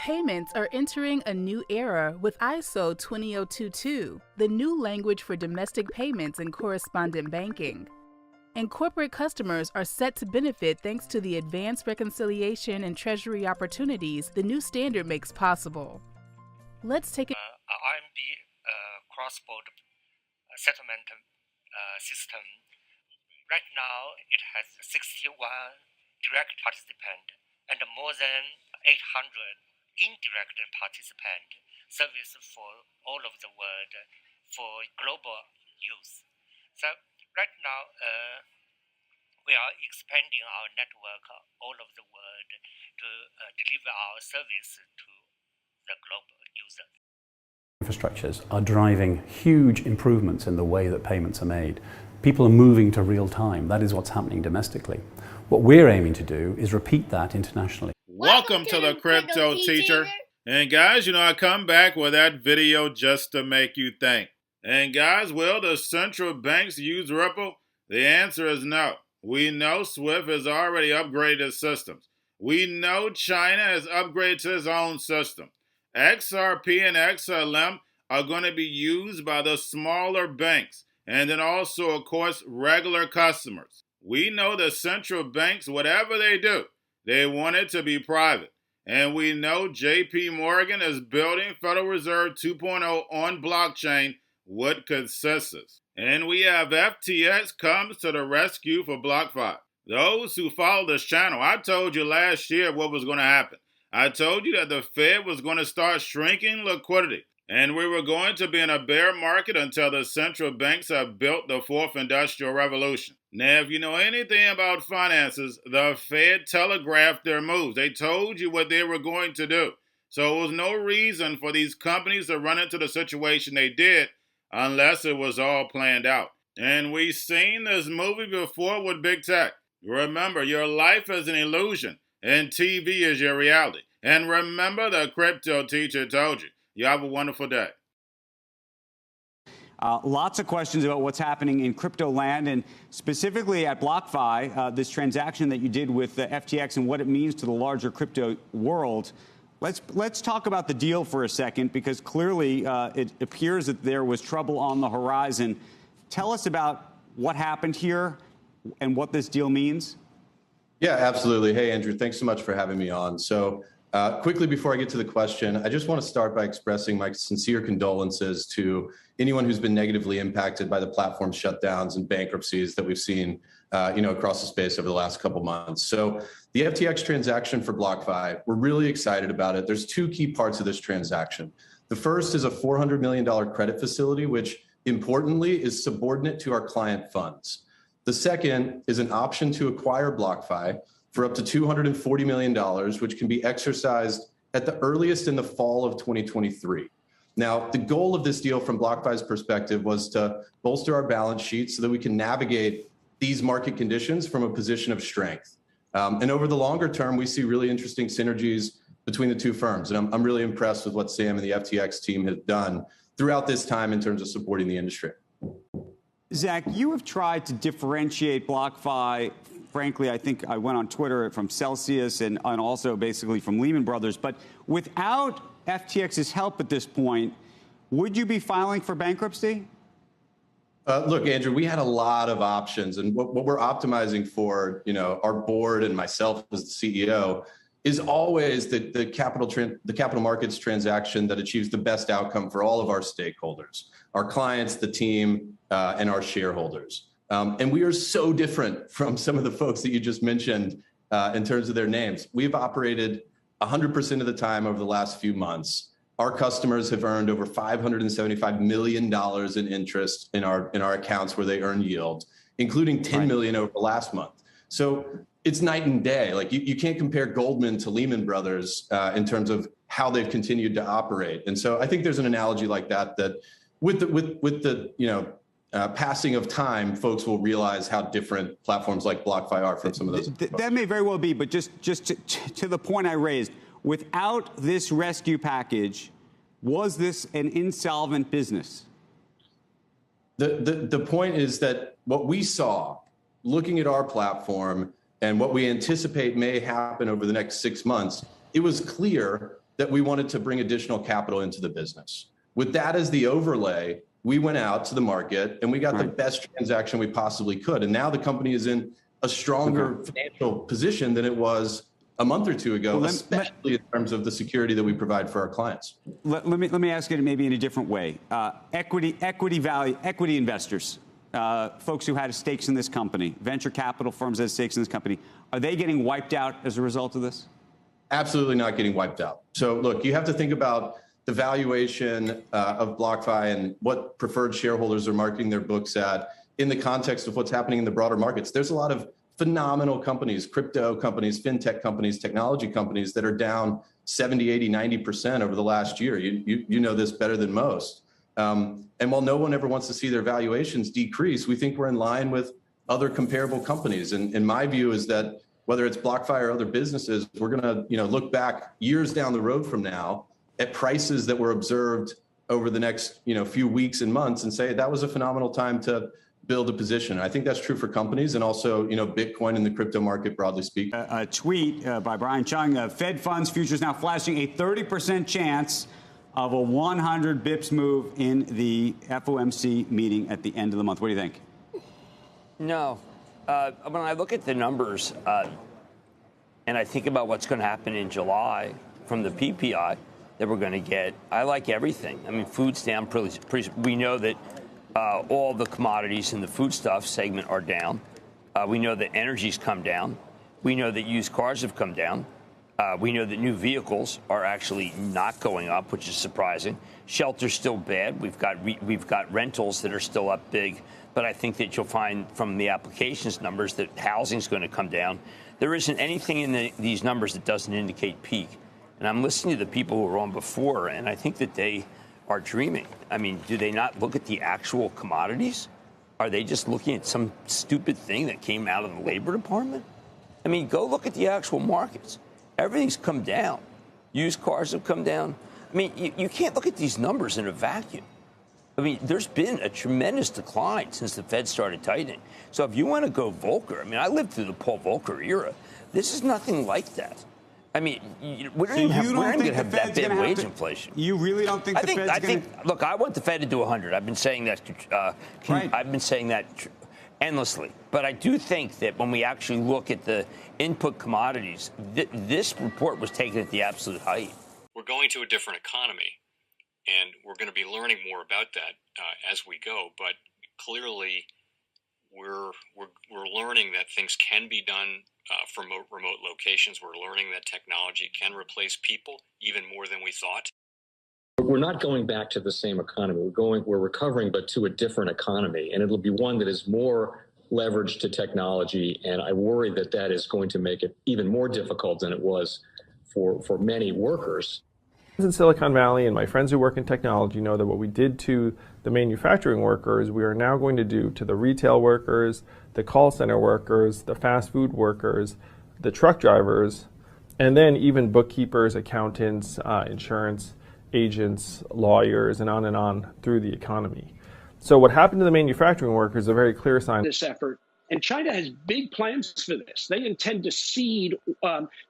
payments are entering a new era with ISO 20022, the new language for domestic payments and correspondent banking. And corporate customers are set to benefit thanks to the advanced reconciliation and treasury opportunities the new standard makes possible. Let's take a RMB cross-border settlement system. Right now, it has 61 direct participants and more than 800 indirect participants, service for all of the world for global use. So right now, we are expanding our network all over the world to deliver our service to the global users. Infrastructures are driving huge improvements in the way that payments are made. People are moving to real time. That is what's happening domestically. What we're aiming to do is repeat that internationally. Welcome to the Crypto Teacher. And guys, I come back with that video just to make you think. And guys, will the central banks use Ripple? The answer is no. We know SWIFT has already upgraded its systems. We know China has upgraded its own system. XRP and XLM are going to be used by the smaller banks. And then also, of course, regular customers. We know the central banks, whatever they do, they want it to be private. And we know JP Morgan is building Federal Reserve 2.0 on blockchain with consensus. And we have FTX comes to the rescue for BlockFi. Those who follow this channel, I told you last year what was going to happen. I told you that the Fed was going to start shrinking liquidity. And we were going to be in a bear market until the central banks have built the fourth industrial revolution. Now, if you know anything about finances, the Fed telegraphed their moves. They told you what they were going to do. So there was no reason for these companies to run into the situation they did unless it was all planned out. And we've seen this movie before with big tech. Remember, your life is an illusion and TV is your reality. And remember, the Crypto Teacher told you. You have a wonderful day. Lots of questions about what's happening in crypto land and specifically at BlockFi, this transaction that you did with the FTX and what it means to the larger crypto world. Let's talk about the deal for a second, because clearly it appears that there was trouble on the horizon. Tell us about what happened here and what this deal means. Yeah, absolutely. Hey, Andrew, thanks so much for having me on. So quickly, before I get to the question, I just want to start by expressing my sincere condolences to anyone who's been negatively impacted by the platform shutdowns and bankruptcies that we've seen across the space over the last couple months. So the FTX transaction for BlockFi, we're really excited about it. There's two key parts of this transaction. The first is a $400 million credit facility, which importantly is subordinate to our client funds. The second is an option to acquire BlockFi for up to $240 million, which can be exercised at the earliest in the fall of 2023. Now, the goal of this deal from BlockFi's perspective was to bolster our balance sheet so that we can navigate these market conditions from a position of strength. And over the longer term, we see really interesting synergies between the two firms. And I'm really impressed with what Sam and the FTX team have done throughout this time in terms of supporting the industry. Zach, you have tried to differentiate BlockFi. Frankly, I think I went on Twitter from Celsius and also basically from Lehman Brothers. But without FTX's help at this point, would you be filing for bankruptcy? Look, Andrew, we had a lot of options, and what we're optimizing for, our board and myself as the CEO, is always the capital markets transaction that achieves the best outcome for all of our stakeholders, our clients, the team, and our shareholders. And we are so different from some of the folks that you just mentioned in terms of their names. We've operated 100% of the time over the last few months. Our customers have earned over $575 million in interest in our accounts where they earn yield, including $10 million over the last month. So it's night and day. Like you can't compare Goldman to Lehman Brothers in terms of how they've continued to operate. And so I think there's an analogy like that with the passing of time, folks will realize how different platforms like BlockFi are from some of those. That may very well be, but just to the point I raised, without this rescue package, was this an insolvent business? The point is that what we saw, looking at our platform and what we anticipate may happen over the next 6 months, it was clear that we wanted to bring additional capital into the business. With that as the overlay, we went out to the market and we got the best transaction we possibly could. And now the company is in a stronger financial position than it was a month or two ago, especially in terms of the security that we provide for our clients. Let me ask it maybe in a different way. Equity investors, folks who had stakes in this company, venture capital firms that had stakes in this company, are they getting wiped out as a result of this? Absolutely not getting wiped out. So look, you have to think about the valuation of BlockFi and what preferred shareholders are marking their books at in the context of what's happening in the broader markets. There's a lot of phenomenal companies, crypto companies, fintech companies, technology companies that are down 70, 80, 90% over the last year. You know this better than most. And while no one ever wants to see their valuations decrease, we think we're in line with other comparable companies. And my view is that whether it's BlockFi or other businesses, we're going to look back years down the road from now at prices that were observed over the next few weeks and months and say that was a phenomenal time to build a position. I think that's true for companies and also Bitcoin and the crypto market broadly speaking. A tweet by Brian Chung, Fed funds futures now flashing a 30% chance of a 100 bips move in the FOMC meeting at the end of the month. What do you think? No. When I look at the numbers and I think about what's going to happen in July from the PPI that we're going to get, I like everything. I mean, food's down pretty. We know that all the commodities in the foodstuff segment are down. We know that energy's come down. We know that used cars have come down. We know that new vehicles are actually not going up, which is surprising. Shelter's still bad. We've got rentals that are still up big. But I think that you'll find from the applications numbers that housing's going to come down. There isn't anything in these numbers that doesn't indicate peak. And I'm listening to the people who were on before, and I think that they are dreaming. I mean, do they not look at the actual commodities? Are they just looking at some stupid thing that came out of the Labor Department? I mean, go look at the actual markets. Everything's come down. Used cars have come down. I mean, you can't look at these numbers in a vacuum. I mean, there's been a tremendous decline since the Fed started tightening. So if you want to go Volcker, I mean, I lived through the Paul Volcker era. This is nothing like that. I mean, we're not going to have that bad wage inflation. You really don't think the Fed's going to? Look, I want the Fed to do 100. I've been saying that. I've been saying that endlessly. But I do think that when we actually look at the input commodities, this report was taken at the absolute height. We're going to a different economy, and we're going to be learning more about that as we go. But clearly, we're learning that things can be done from remote locations. We're learning that technology can replace people even more than we thought. We're not going back to the same economy. We're recovering, but to a different economy, and it'll be one that is more leveraged to technology. And I worry that that is going to make it even more difficult than it was for many workers. In Silicon Valley, and my friends who work in technology know that what we did to the manufacturing workers, we are now going to do to the retail workers, the call center workers, the fast food workers, the truck drivers, and then even bookkeepers, accountants, insurance agents, lawyers, and on through the economy. So what happened to the manufacturing workers is a very clear sign. This effort. And China has big plans for this. They intend to seed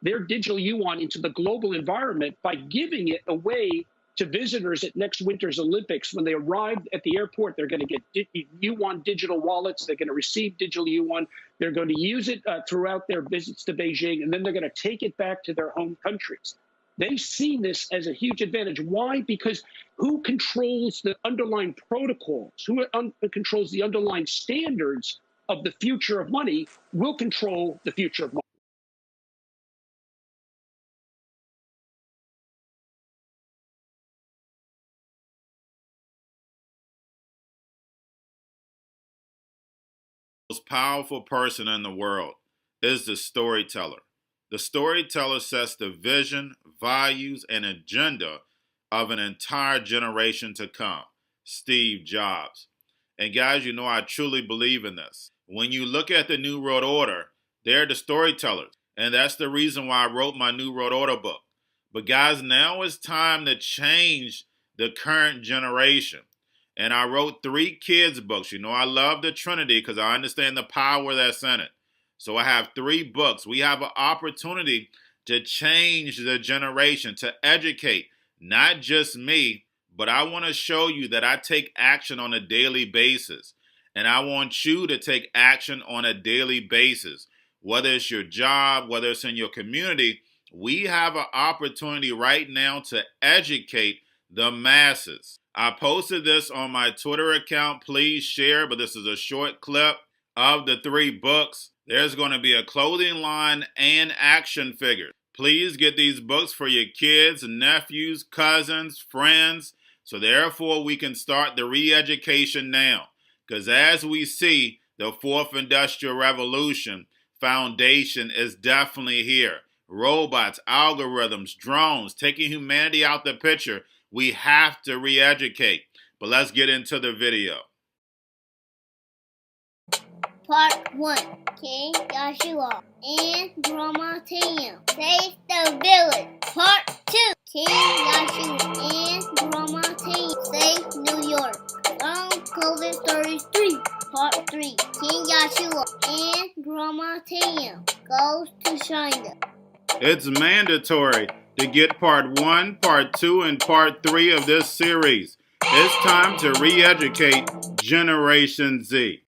their digital yuan into the global environment by giving it away to visitors at next winter's Olympics. When they arrive at the airport, they're going to get yuan digital wallets. They're going to receive digital yuan. They're going to use it throughout their visits to Beijing, and then they're going to take it back to their home countries. They see this as a huge advantage. Why? Because who controls the underlying protocols, who controls the underlying standards of the future of money will control the future of money. The most powerful person in the world is the storyteller. The storyteller sets the vision, values, and agenda of an entire generation to come. Steve Jobs. And guys, you know I truly believe in this. When you look at the New World Order, they're the storytellers. And that's the reason why I wrote my New World Order book. But guys, now it's time to change the current generation. And I wrote 3 kids' books. You know, I love the Trinity because I understand the power that's in it. So I have 3 books. We have an opportunity to change the generation, to educate not just me, but I want to show you that I take action on a daily basis. And I want you to take action on a daily basis. Whether it's your job, whether it's in your community, we have an opportunity right now to educate the masses. I posted this on my Twitter account. Please share, but this is a short clip of the 3 books. There's going to be a clothing line and action figures. Please get these books for your kids, nephews, cousins, friends, so therefore we can start the re-education now. Because as we see, the 4th Industrial Revolution foundation is definitely here. Robots, algorithms, drones, taking humanity out the picture. We have to re-educate. But let's get into the video. Part 1. King Joshua and Grandma Tam save the village. Part 2. King Joshua and Grandma Tam save New York. From COVID Stories 3. Part 3. King Joshua and Grandma Tam goes to China. It's mandatory to get part 1, part 2, and part 3 of this series. It's time to re-educate Generation Z.